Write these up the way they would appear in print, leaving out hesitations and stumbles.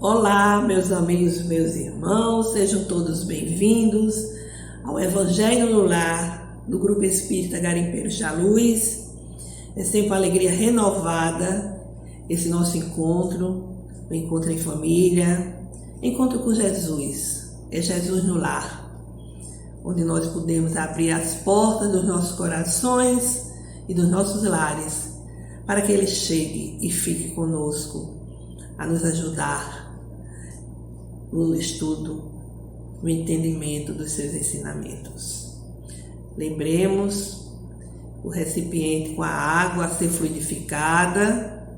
Olá, meus amigos, meus irmãos, sejam todos bem-vindos ao Evangelho no Lar do Grupo Espírita Garimpeiros da Luz. É sempre uma alegria renovada esse nosso encontro, o encontro em família, encontro com Jesus. É Jesus no lar, onde nós podemos abrir as portas dos nossos corações e dos nossos lares, para que Ele chegue e fique conosco, a nos ajudar no estudo, no entendimento dos seus ensinamentos. Lembremos o recipiente com a água a ser fluidificada,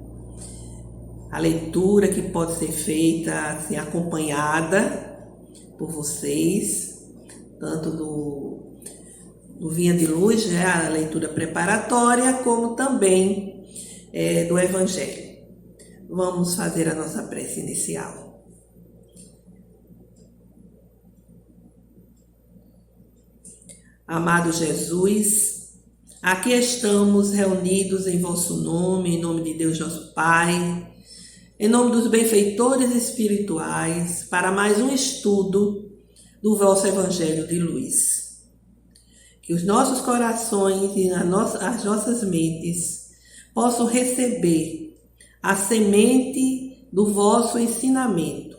a leitura que pode ser feita assim, acompanhada por vocês, tanto do Vinha de Luz, né, a leitura preparatória, como também do Evangelho. Vamos fazer a nossa prece inicial. Amado Jesus, aqui estamos reunidos em vosso nome, em nome de Deus nosso Pai, em nome dos benfeitores espirituais, para mais um estudo do vosso Evangelho de Luz. Que os nossos corações e as nossas mentes possam receber a semente do vosso ensinamento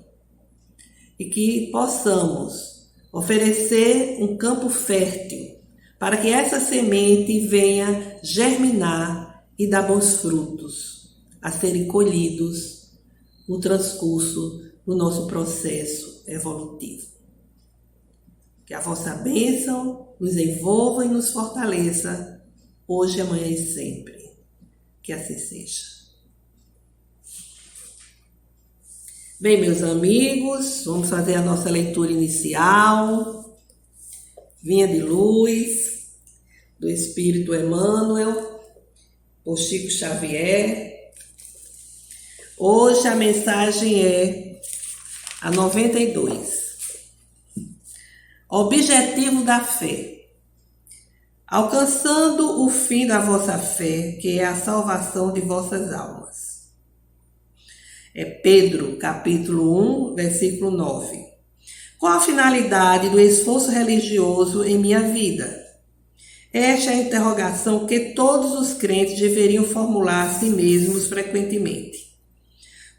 e que possamos oferecer um campo fértil para que essa semente venha germinar e dar bons frutos a serem colhidos no transcurso do nosso processo evolutivo. Que a vossa bênção nos envolva e nos fortaleça hoje, amanhã e sempre. Que assim seja. Bem, meus amigos, vamos fazer a nossa leitura inicial. Vinha de Luz, do Espírito Emmanuel, por Chico Xavier. Hoje a mensagem é a 92. Objetivo da fé. Alcançando o fim da vossa fé, que é a salvação de vossas almas. É Pedro, capítulo 1, versículo 9. Qual a finalidade do esforço religioso em minha vida? Esta é a interrogação que todos os crentes deveriam formular a si mesmos frequentemente.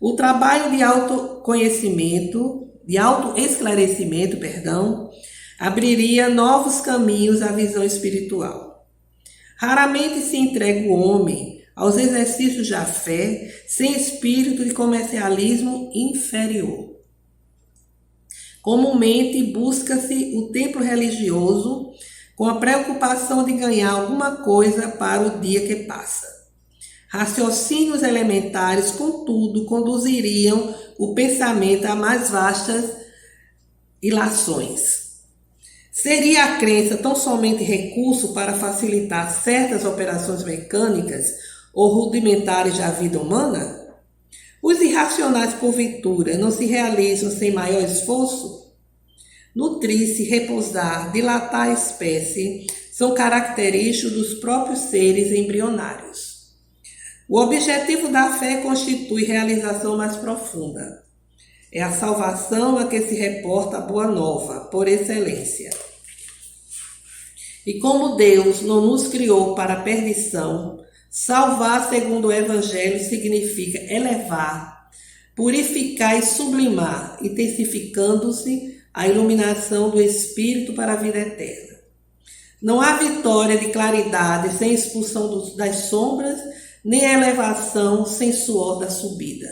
O trabalho de autoesclarecimento, abriria novos caminhos à visão espiritual. Raramente se entrega o homem aos exercícios da fé sem espírito de comercialismo inferior. Comumente busca-se o templo religioso com a preocupação de ganhar alguma coisa para o dia que passa. Raciocínios elementares, contudo, conduziriam o pensamento a mais vastas ilações. Seria a crença tão somente recurso para facilitar certas operações mecânicas ou rudimentares da vida humana? Os irracionais, porventura, não se realizam sem maior esforço? Nutrir-se, repousar, dilatar a espécie são característicos dos próprios seres embrionários. O objetivo da fé constitui realização mais profunda. É a salvação a que se reporta a boa nova, por excelência. E como Deus não nos criou para a perdição, salvar, segundo o Evangelho, significa elevar, purificar e sublimar, intensificando-se a iluminação do Espírito para a vida eterna. Não há vitória de claridade sem expulsão das sombras, nem elevação sem suor da subida.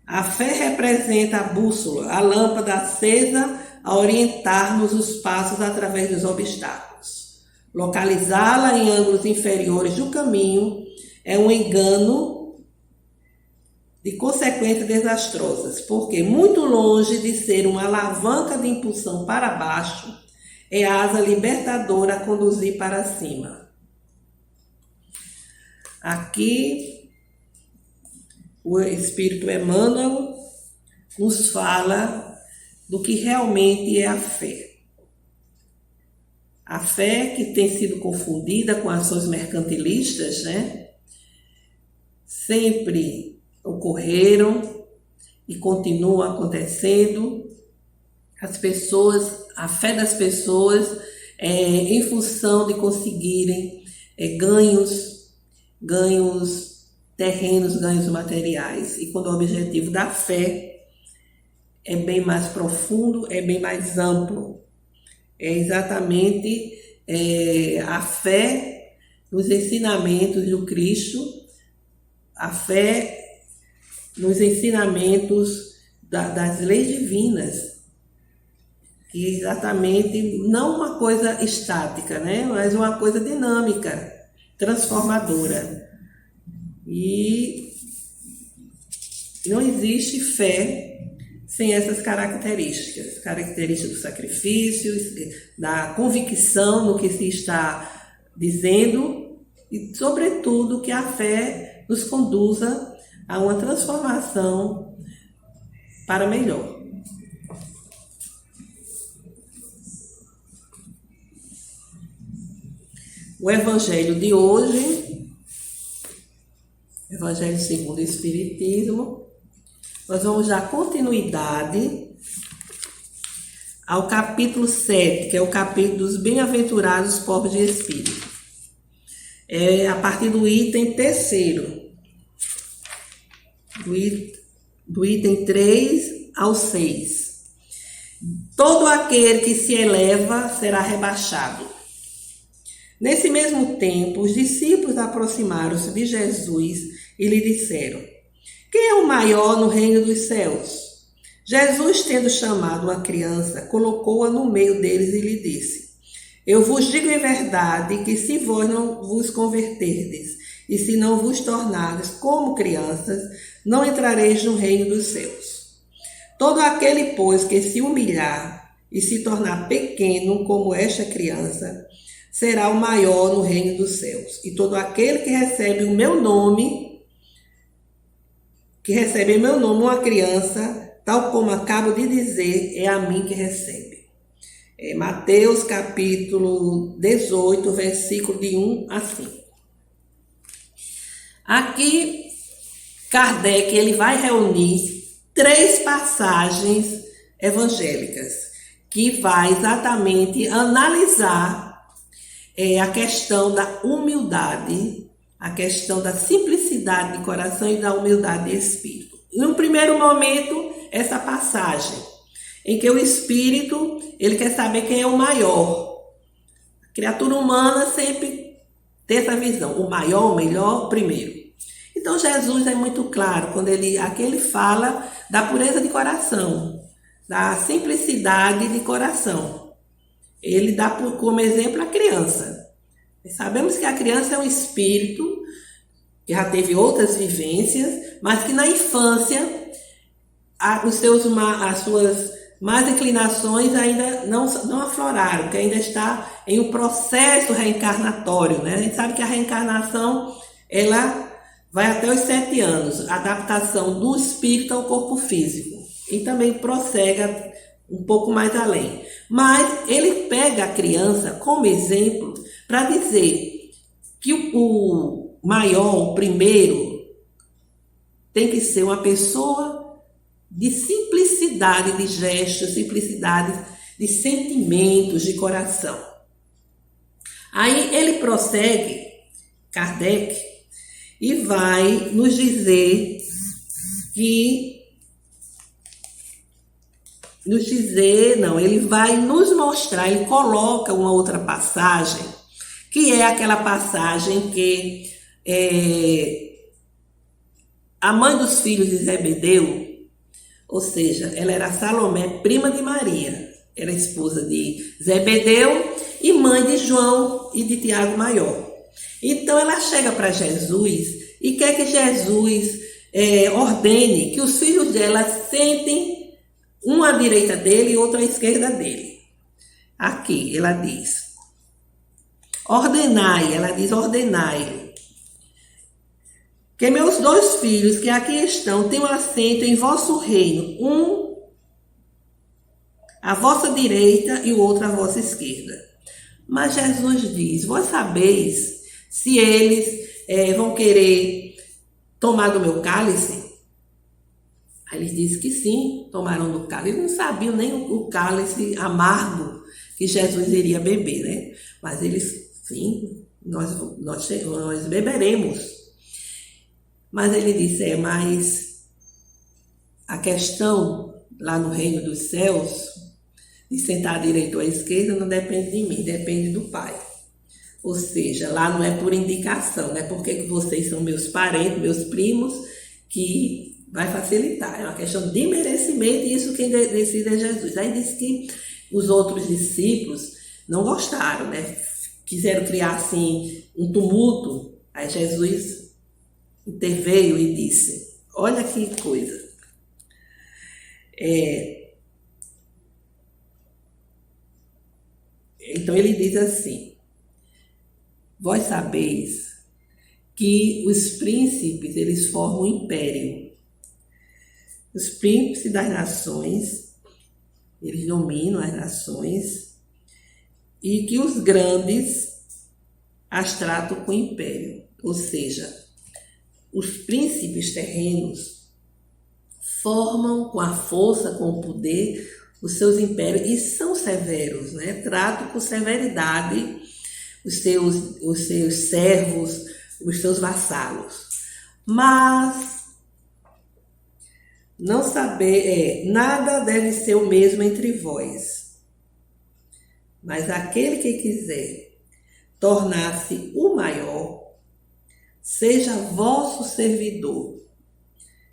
A fé representa a bússola, a lâmpada acesa a orientar-nos os passos através dos obstáculos. Localizá-la em ângulos inferiores do caminho é um engano de consequências desastrosas, porque muito longe de ser uma alavanca de impulsão para baixo, é a asa libertadora a conduzir para cima. Aqui, o Espírito Emmanuel nos fala do que realmente é a fé. A fé que tem sido confundida com ações mercantilistas, sempre ocorreram e continua acontecendo. As pessoas, a fé das pessoas em função de conseguirem ganhos terrenos, ganhos materiais. E quando o objetivo da fé é bem mais profundo, é bem mais amplo. É exatamente a fé nos ensinamentos do Cristo, a fé nos ensinamentos das leis divinas, que é exatamente não uma coisa estática, né? Mas uma coisa dinâmica, transformadora. E não existe fé sem essas características do sacrifício, da convicção no que se está dizendo e, sobretudo, que a fé nos conduza a uma transformação para melhor. O Evangelho de hoje, Evangelho segundo o Espiritismo, nós vamos dar continuidade ao capítulo 7, que é o capítulo dos Bem-aventurados pobres de espírito. É a partir do item 3º, do item 3 ao 6. Todo aquele que se eleva será rebaixado. Nesse mesmo tempo, os discípulos aproximaram-se de Jesus e lhe disseram: quem é o maior no reino dos céus? Jesus, tendo chamado uma criança, colocou-a no meio deles e lhe disse: eu vos digo em verdade que se vós não vos converterdes e se não vos tornardes como crianças, não entrareis no reino dos céus. Todo aquele, pois, que se humilhar e se tornar pequeno como esta criança, será o maior no reino dos céus. E todo aquele que recebe o meu nome, uma criança, tal como acabo de dizer, é a mim que recebe. Mateus capítulo 18, versículo de 1 a 5. Aqui, Kardec ele vai reunir 3 passagens evangélicas, que vai exatamente analisar a questão da humildade, a questão da simplicidade de coração e da humildade de espírito. No primeiro momento, essa passagem, em que o espírito, ele quer saber quem é o maior. A criatura humana sempre tem essa visão, o maior, o melhor, o primeiro. Então Jesus é muito claro, quando aqui ele fala da pureza de coração, da simplicidade de coração. Ele dá como exemplo a criança. Sabemos que a criança é um espírito que já teve outras vivências, mas que na infância as suas más inclinações ainda não afloraram, que ainda está em um processo reencarnatório, né? A gente sabe que a reencarnação ela vai até os 7 anos, a adaptação do espírito ao corpo físico, e também prossegue um pouco mais além. Mas ele pega a criança como exemplo para dizer que o maior, o primeiro, tem que ser uma pessoa de simplicidade de gestos, simplicidade de sentimentos, de coração. Aí ele prossegue, Kardec, e vai nos dizer ele vai nos mostrar, ele coloca uma outra passagem, que é aquela passagem que a mãe dos filhos de Zebedeu, ou seja, ela era Salomé, prima de Maria, era esposa de Zebedeu e mãe de João e de Tiago Maior. Então ela chega para Jesus e quer que Jesus ordene que os filhos dela sentem um à direita dele e outro à esquerda dele. Aqui ela diz: ordenai, que meus 2 filhos que aqui estão tenham assento em vosso reino, um à vossa direita e o outro à vossa esquerda. Mas Jesus diz: vós sabeis se eles vão querer tomar do meu cálice? Aí eles dizem que sim, tomaram do cálice. Eles não sabiam nem o cálice amargo que Jesus iria beber, né? Mas eles, sim, nós beberemos. Mas ele disse, mas a questão lá no reino dos céus, de sentar à direita ou à esquerda, não depende de mim, depende do Pai. Ou seja, lá não é por indicação, não é porque vocês são meus parentes, meus primos, que vai facilitar. É uma questão de merecimento e isso quem decide é Jesus. Aí diz que os outros discípulos não gostaram, né? Quiseram criar assim um tumulto. Aí Jesus interveio e disse, olha que coisa. Então ele diz assim, vós sabeis que os príncipes, eles formam um império. Os príncipes das nações, eles dominam as nações, e que os grandes as tratam com império. Ou seja, os príncipes terrenos formam com a força, com o poder, os seus impérios e são severos, né? Tratam com severidade os seus servos, os seus vassalos. Mas não saber, nada deve ser o mesmo entre vós. Mas aquele que quiser tornar-se o maior, seja vosso servidor.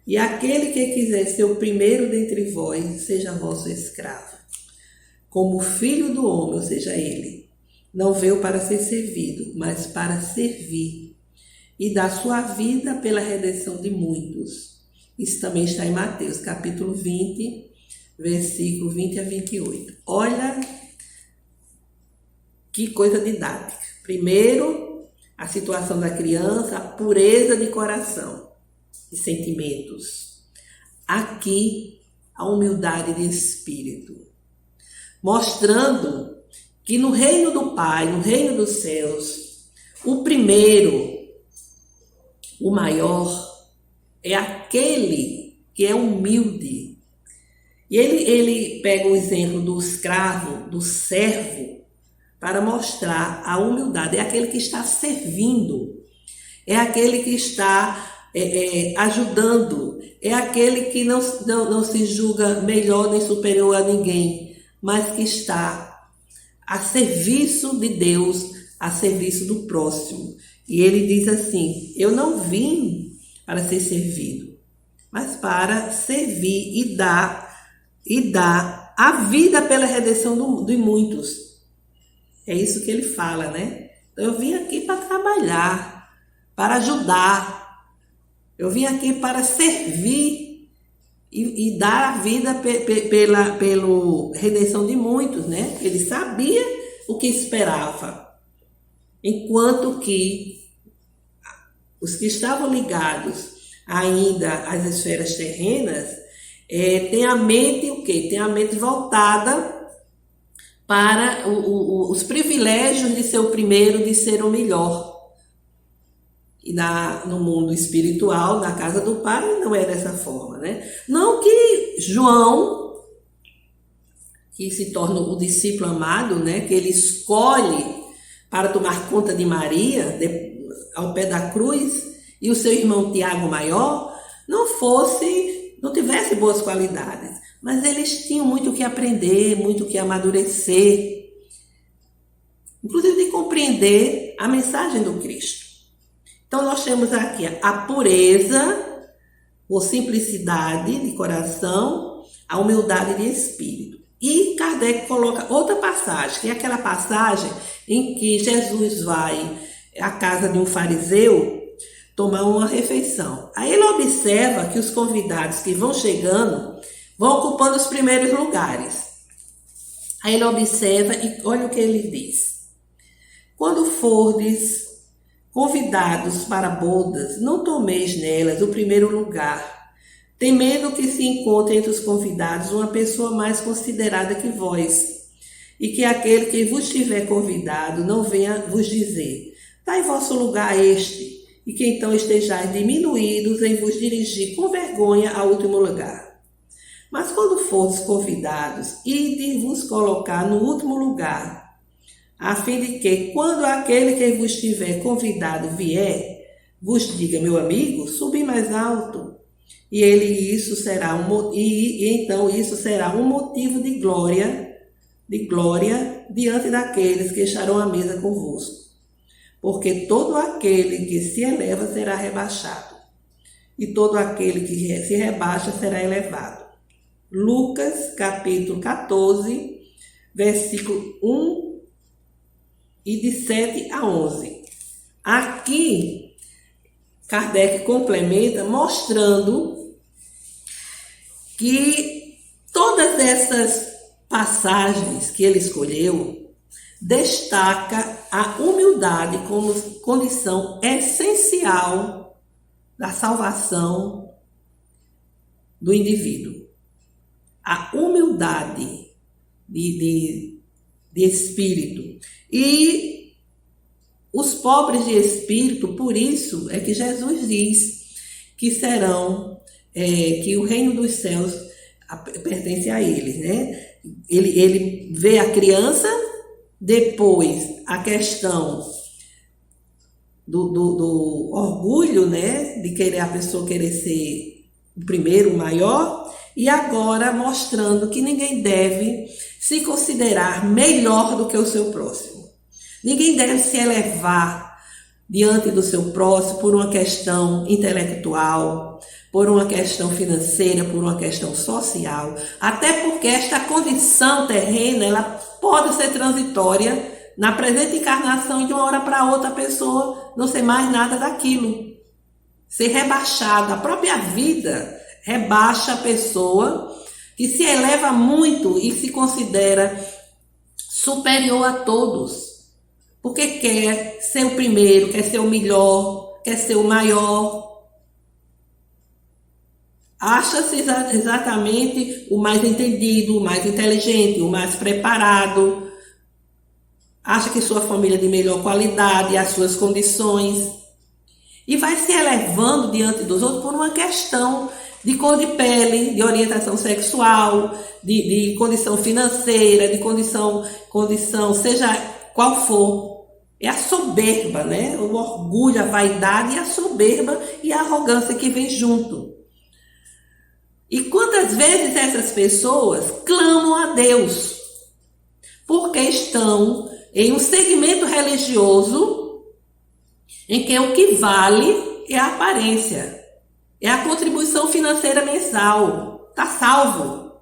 E aquele que quiser ser o primeiro dentre vós, seja vosso escravo. Como o filho do homem, ou seja, ele, não veio para ser servido, mas para servir e dar sua vida pela redenção de muitos. Isso também está em Mateus, capítulo 20, versículo 20 a 28. Olha que coisa didática. Primeiro, a situação da criança, a pureza de coração e sentimentos. Aqui, a humildade de espírito. Mostrando que no reino do Pai, no reino dos céus, o primeiro, o maior, é aquele que é humilde. E ele pega o exemplo do escravo, do servo, para mostrar a humildade. É aquele que está servindo, é aquele que está ajudando, é aquele que não se julga melhor nem superior a ninguém, mas que está a serviço de Deus, a serviço do próximo. E ele diz assim, eu não vim para ser servido, mas para servir e dar a vida pela redenção de muitos. É isso que ele fala, né? Eu vim aqui para trabalhar, para ajudar. Eu vim aqui para servir e dar a vida pela redenção de muitos, né? Ele sabia o que esperava. Enquanto que os que estavam ligados ainda às esferas terrenas têm a mente o quê? Tem a mente voltada para os privilégios de ser o primeiro, de ser o melhor. E no mundo espiritual, na casa do Pai, não é dessa forma, né? Não que João, que se torna o discípulo amado, né? Que ele escolhe para tomar conta de Maria, ao pé da cruz, e o seu irmão Tiago maior, não tivesse boas qualidades. Mas eles tinham muito o que aprender, muito o que amadurecer, inclusive de compreender a mensagem do Cristo. Então nós temos aqui a pureza, ou simplicidade de coração, a humildade de espírito. E Kardec coloca outra passagem, que é aquela passagem em que Jesus vai à casa de um fariseu tomar uma refeição. Aí ele observa que os convidados que vão chegando vão ocupando os primeiros lugares. Aí ele observa e olha o que ele diz. Quando fordes convidados para bodas, não tomeis nelas o primeiro lugar, temendo que se encontre entre os convidados uma pessoa mais considerada que vós, e que aquele que vos tiver convidado não venha vos dizer, dai vosso lugar a este, e que então estejais diminuídos em vos dirigir com vergonha ao último lugar. Mas quando fordes convidados, ide vos colocar no último lugar, a fim de que, quando aquele que vos tiver convidado vier, vos diga, meu amigo, subi mais alto. E isso será então isso será um motivo de glória diante daqueles que estarão à mesa convosco. Porque todo aquele que se eleva será rebaixado, e todo aquele que se rebaixa será elevado. Lucas, capítulo 14, versículo 1 e de 7 a 11. Aqui, Kardec complementa mostrando que todas essas passagens que ele escolheu destaca a humildade como condição essencial da salvação do indivíduo. A humildade de espírito. E os pobres de espírito, por isso é que Jesus diz que serão, que o reino dos céus pertence a eles, né? Ele vê a criança, depois a questão do orgulho, né? De querer a pessoa querer ser o primeiro, o maior, e agora mostrando que ninguém deve se considerar melhor do que o seu próximo. Ninguém deve se elevar diante do seu próximo por uma questão intelectual, por uma questão financeira, por uma questão social, até porque esta condição terrena, ela pode ser transitória na presente encarnação e de uma hora para outra a pessoa não ser mais nada daquilo, ser rebaixada. A própria vida rebaixa a pessoa que se eleva muito e se considera superior a todos, porque quer ser o primeiro, quer ser o melhor, quer ser o maior. Acha-se exatamente o mais entendido, o mais inteligente, o mais preparado. Acha que sua família é de melhor qualidade, as suas condições. E vai se elevando diante dos outros por uma questão de cor de pele, de orientação sexual, de condição financeira, de condição, seja qual for. É a soberba, né? O orgulho, a vaidade e a soberba e a arrogância que vem junto. E quantas vezes essas pessoas clamam a Deus, porque estão em um segmento religioso em que o que vale é a aparência, é a contribuição financeira mensal, está salvo.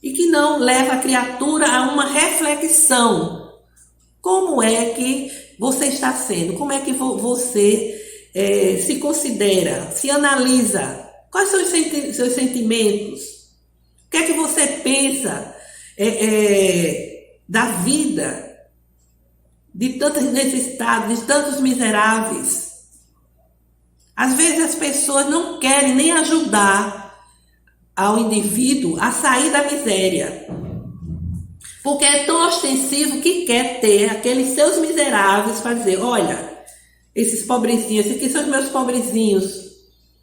E que não leva a criatura a uma reflexão. Como é que você está sendo? Como é que você se considera, se analisa? Quais são os seus sentimentos? O que é que você pensa da vida, de tantas necessidades, de tantos miseráveis? Às vezes as pessoas não querem nem ajudar ao indivíduo a sair da miséria, porque é tão ostensivo que quer ter aqueles seus miseráveis para dizer, olha, esses pobrezinhos, esses aqui são os meus pobrezinhos,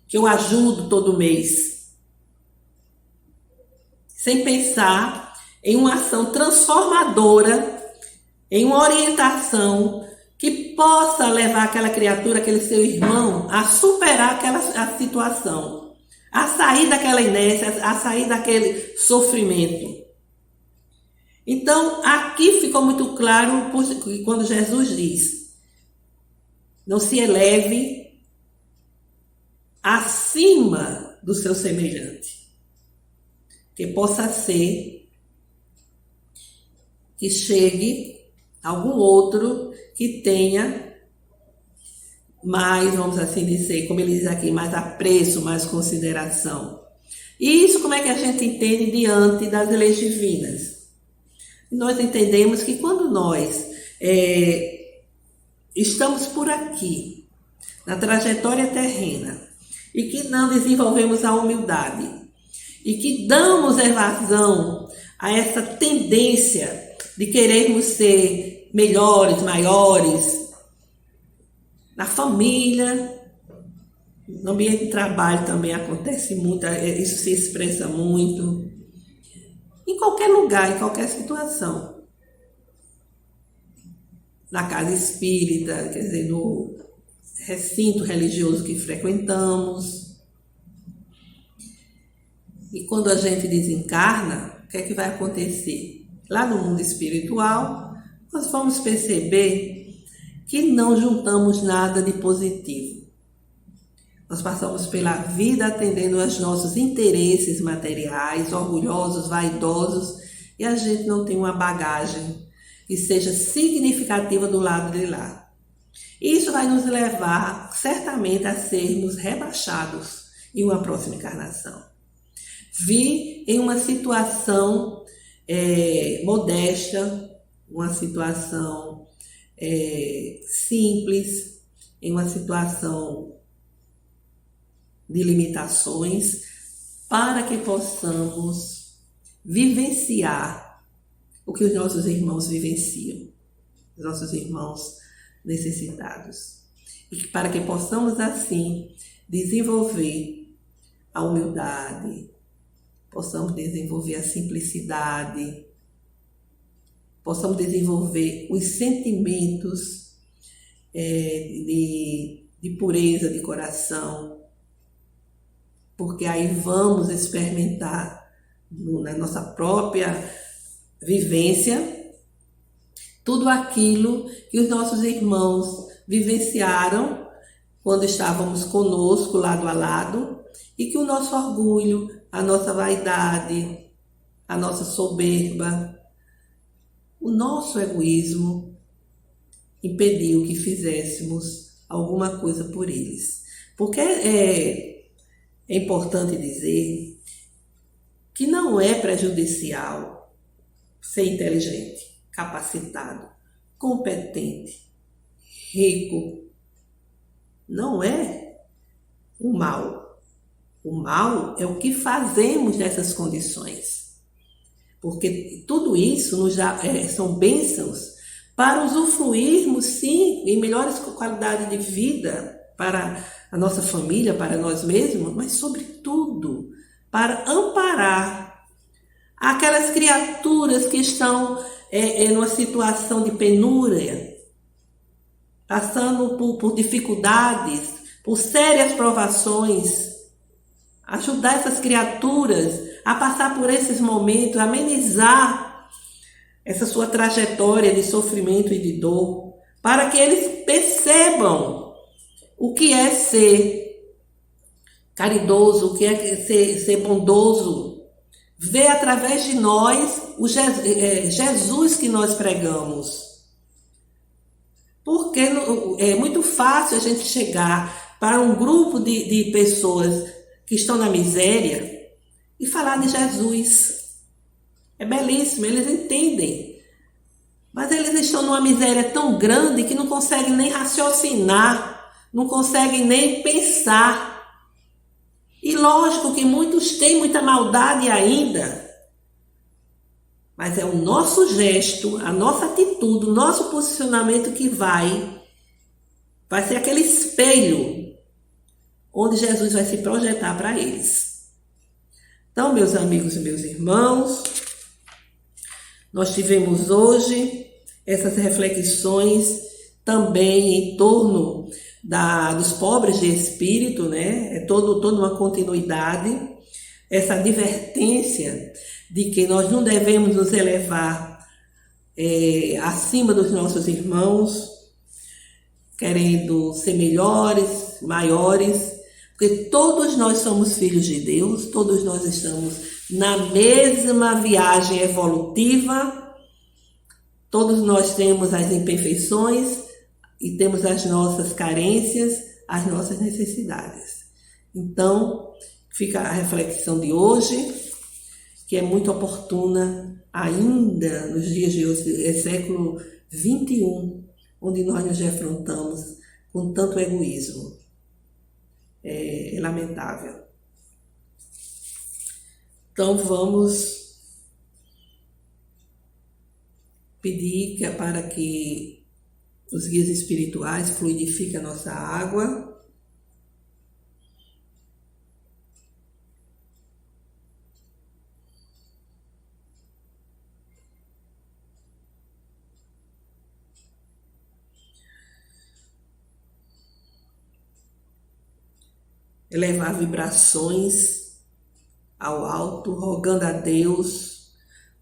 que eu ajudo todo mês, sem pensar em uma ação transformadora, em uma orientação que possa levar aquela criatura, aquele seu irmão, a superar a situação, a sair daquela inércia, a sair daquele sofrimento. Então, aqui ficou muito claro quando Jesus diz, não se eleve acima do seu semelhante, que possa ser que chegue algum outro que tenha mais, vamos assim dizer, como ele diz aqui, mais apreço, mais consideração. E isso como é que a gente entende diante das leis divinas? Nós entendemos que quando nós estamos por aqui, na trajetória terrena, e que não desenvolvemos a humildade, e que damos evasão a essa tendência de querermos ser melhores, maiores, na família, no ambiente de trabalho também acontece muito, isso se expressa muito, em qualquer lugar, em qualquer situação. Na casa espírita, quer dizer, no recinto religioso que frequentamos. E quando a gente desencarna, o que é que vai acontecer? Lá no mundo espiritual, nós vamos perceber que não juntamos nada de positivo. Nós passamos pela vida atendendo aos nossos interesses materiais, orgulhosos, vaidosos, e a gente não tem uma bagagem que seja significativa do lado de lá. Isso vai nos levar, certamente, a sermos rebaixados em uma próxima encarnação. Vi em uma situação modesta, uma situação simples, em uma situação de limitações, para que possamos vivenciar o que os nossos irmãos vivenciam, os nossos irmãos necessitados. E para que possamos, assim, desenvolver a humildade, possamos desenvolver a simplicidade, possamos desenvolver os sentimentos de pureza de coração, porque aí vamos experimentar na nossa própria vivência tudo aquilo que os nossos irmãos vivenciaram quando estávamos conosco lado a lado, e que o nosso orgulho, a nossa vaidade, a nossa soberba, o nosso egoísmo impediu que fizéssemos alguma coisa por eles. Porque é importante dizer que não é prejudicial ser inteligente, capacitado, competente, rico. Não é o mal. O mal é o que fazemos nessas condições. Porque tudo isso são bênçãos para usufruirmos, sim, em melhores qualidades de vida para a nossa família, para nós mesmos, mas, sobretudo, para amparar aquelas criaturas que estão numa situação de penúria, passando por dificuldades, por sérias provações. Ajudar essas criaturas a passar por esses momentos, amenizar essa sua trajetória de sofrimento e de dor, para que eles percebam o que é ser caridoso, o que é ser bondoso, ver através de nós o Jesus que nós pregamos. Porque é muito fácil a gente chegar para um grupo de pessoas que estão na miséria e falar de Jesus. É belíssimo, eles entendem. Mas eles estão numa miséria tão grande que não conseguem nem raciocinar, não conseguem nem pensar. E lógico que muitos têm muita maldade ainda. Mas é o nosso gesto, a nossa atitude, o nosso posicionamento que vai ser aquele espelho onde Jesus vai se projetar para eles. Então, meus amigos e meus irmãos, nós tivemos hoje essas reflexões também em torno dos pobres de espírito, né? É toda uma continuidade, essa advertência de que nós não devemos nos elevar acima dos nossos irmãos, querendo ser melhores, maiores, porque todos nós somos filhos de Deus, todos nós estamos na mesma viagem evolutiva, todos nós temos as imperfeições e temos as nossas carências, as nossas necessidades. Então, fica a reflexão de hoje, que é muito oportuna ainda nos dias de hoje, é século XXI, onde nós nos defrontamos com tanto egoísmo. É lamentável. Então vamos pedir para que Os guias espirituais fluidificam a nossa água. Elevar vibrações ao alto, rogando a Deus,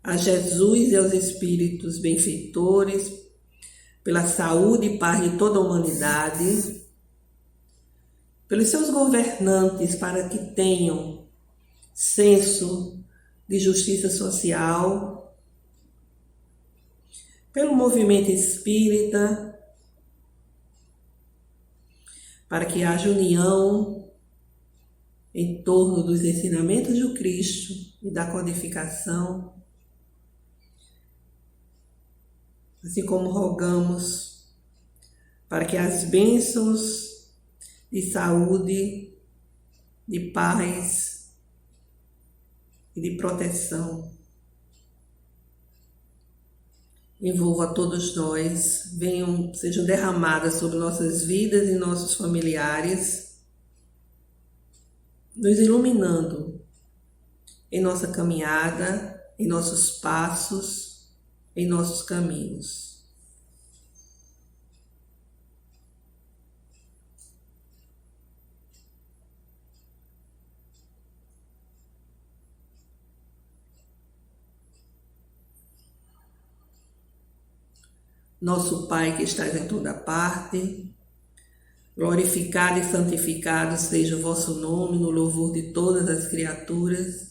a Jesus e aos espíritos benfeitores, pela saúde e paz de toda a humanidade, pelos seus governantes para que tenham senso de justiça social, pelo movimento espírita, para que haja união em torno dos ensinamentos do Cristo e da codificação, assim como rogamos para que as bênçãos de saúde, de paz e de proteção envolva a todos nós, sejam derramadas sobre nossas vidas e nossos familiares, nos iluminando em nossa caminhada, em nossos passos, em nossos caminhos. Nosso Pai que estás em toda parte, glorificado e santificado seja o vosso nome no louvor de todas as criaturas.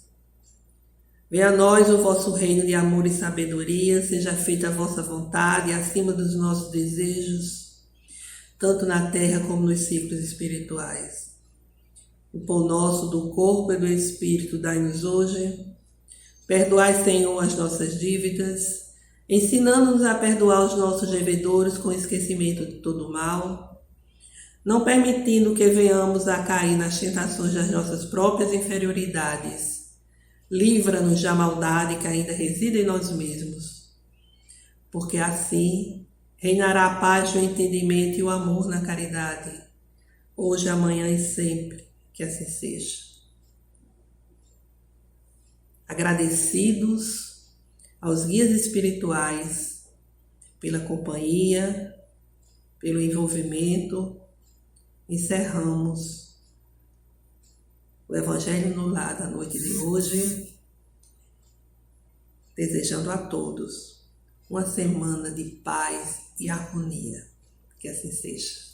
Venha a nós o vosso reino de amor e sabedoria, seja feita a vossa vontade acima dos nossos desejos, tanto na terra como nos ciclos espirituais. O pão nosso do corpo e do espírito dai-nos hoje. Perdoai, Senhor, as nossas dívidas, ensinando-nos a perdoar os nossos devedores com esquecimento de todo mal, não permitindo que venhamos a cair nas tentações das nossas próprias inferioridades. Livra-nos da maldade que ainda reside em nós mesmos, porque assim reinará a paz, o entendimento e o amor na caridade, hoje, amanhã e sempre, que assim seja. Agradecidos aos guias espirituais pela companhia, pelo envolvimento, encerramos o Evangelho no Lar da noite de hoje, desejando a todos uma semana de paz e harmonia. Que assim seja.